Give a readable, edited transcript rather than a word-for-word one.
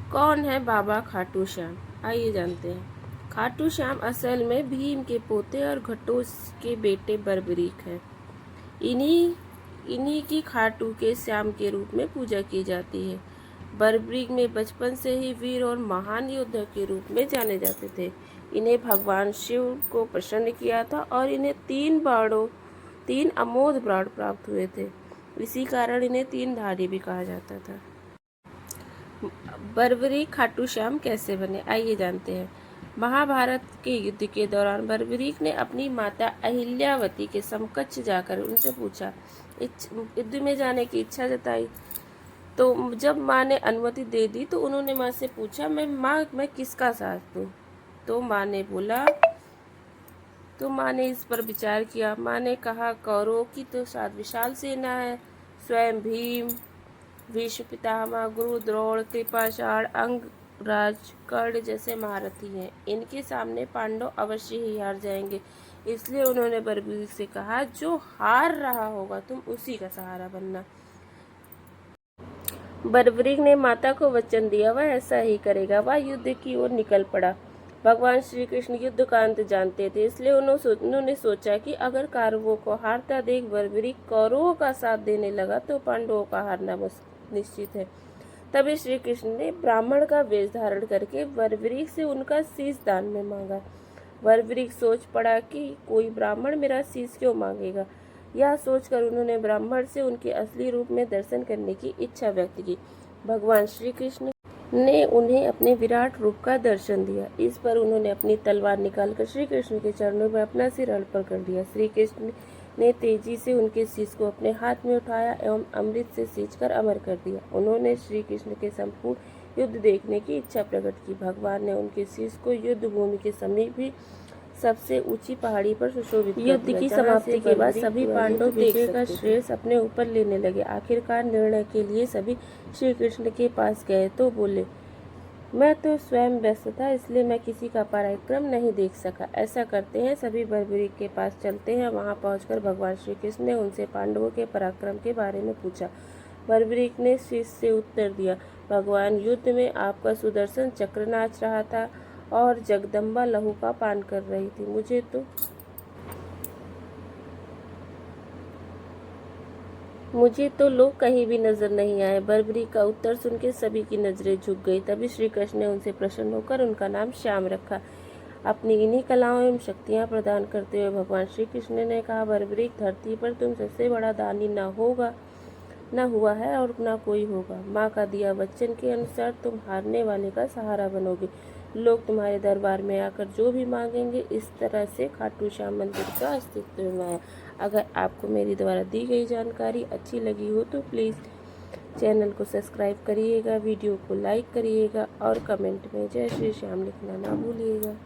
कौन है बाबा खाटू श्याम? आइए जानते हैं। खाटू श्याम असल में भीम के पोते और घटोस के बेटे बर्बरीक हैं। इन्हीं इन्हीं की खाटू के श्याम के रूप में पूजा की जाती है। बर्बरीक में बचपन से ही वीर और महान योद्धा के रूप में जाने जाते थे। इन्हें भगवान शिव को प्रसन्न किया था और इन्हें 3 अमोघ बाण प्राप्त हुए थे। इसी कारण इन्हें 3धारी भी कहा जाता था। बर्बरीक खाटू श्याम कैसे बने? आइए जानते हैं। महाभारत के युद्ध के दौरान बर्बरीक ने अपनी माता अहिल्यावती के समकक्ष जाकर उनसे पूछा, युद्ध में जाने की इच्छा जताई। तो जब माँ ने अनुमति दे दी तो उन्होंने माँ से पूछा, मैं किसका साथ दूं? तो माँ ने इस पर विचार किया। माँ ने कहा, कौरवों की तो साथ विशाल सेना है। स्वयं भीम, भीष्म पितामह, गुरु द्रोण, कृपाचार्य, अंगराज, कर्ण जैसे महारथी हैं। इनके सामने पांडव अवश्य ही हार जाएंगे। इसलिए उन्होंने बर्बरीक से कहा, जो हार रहा होगा तुम उसी का सहारा बनना। बर्बरीक ने माता को वचन दिया, वह ऐसा ही करेगा। वह युद्ध की ओर निकल पड़ा। भगवान श्री कृष्ण युद्ध का अंत जानते थे, इसलिए उन्होंने सोचा कि अगर कौरवों को हारता देख बर्बरीक कौरवों का साथ देने लगा तो पांडवों का हारना निश्चित है। तभी श्री कृष्ण ने ब्राह्मण का वेश धारण करके बर्बरीक से उनका शीश दान में मांगा। बर्बरीक सोच पड़ा कि कोई ब्राह्मण मेरा शीश क्यों मांगेगा। यह सोचकर उन्होंने ब्राह्मण से उनके असली रूप में दर्शन करने की इच्छा व्यक्त की। भगवान श्री कृष्ण ने उन्हें अपने विराट रूप का दर्शन दिया। इस पर उन्होंने अपनी तलवार निकालकर श्री कृष्ण के चरणों में अपना सिर अर्पण कर दिया। श्री कृष्ण ने तेजी से उनके शीश को अपने हाथ में उठाया एवं अमृत से सींचकर अमर कर दिया। उन्होंने श्री कृष्ण के संपूर्ण युद्ध देखने की इच्छा प्रकट की। भगवान ने उनके शीश को युद्ध भूमि के समीप ही सबसे ऊंची पहाड़ी पर सुशोभित कर दिया। युद्ध की समाप्ति के बाद सभी पांडव विजय का श्रेय अपने ऊपर लेने लगे। आखिरकार निर्णय के लिए सभी श्री कृष्ण के पास गए तो बोले, मैं तो स्वयं व्यस्त था, इसलिए मैं किसी का पराक्रम नहीं देख सका। ऐसा करते हैं, सभी बर्बरीक के पास चलते हैं। वहां पहुंचकर भगवान श्री कृष्ण ने उनसे पांडवों के पराक्रम के बारे में पूछा। बर्बरीक ने शीश से उत्तर दिया, भगवान, युद्ध में आपका सुदर्शन चक्र नाच रहा था और जगदम्बा लहू का पान कर रही थी। मुझे तो लोग कहीं भी नजर नहीं आए। बर्बरीक का उत्तर सुनकर सभी की नजरें झुक गई। तभी श्री कृष्ण ने उनसे प्रसन्न होकर उनका नाम श्याम रखा। अपनी इन्हीं कलाओं एवं शक्तियां प्रदान करते हुए भगवान श्री कृष्ण ने कहा, बर्बरीक, धरती पर तुम सबसे बड़ा दानी न हुआ है और न कोई होगा। माँ का दिया वचन के अनुसार तुम हारने वाले का सहारा बनोगे। लोग तुम्हारे दरबार में आकर जो भी मांगेंगे। इस तरह से खाटू श्याम मंदिर का अस्तित्व में आया। अगर आपको मेरी द्वारा दी गई जानकारी अच्छी लगी हो तो प्लीज़ चैनल को सब्सक्राइब करिएगा, वीडियो को लाइक करिएगा और कमेंट में जय श्री श्याम लिखना ना भूलिएगा।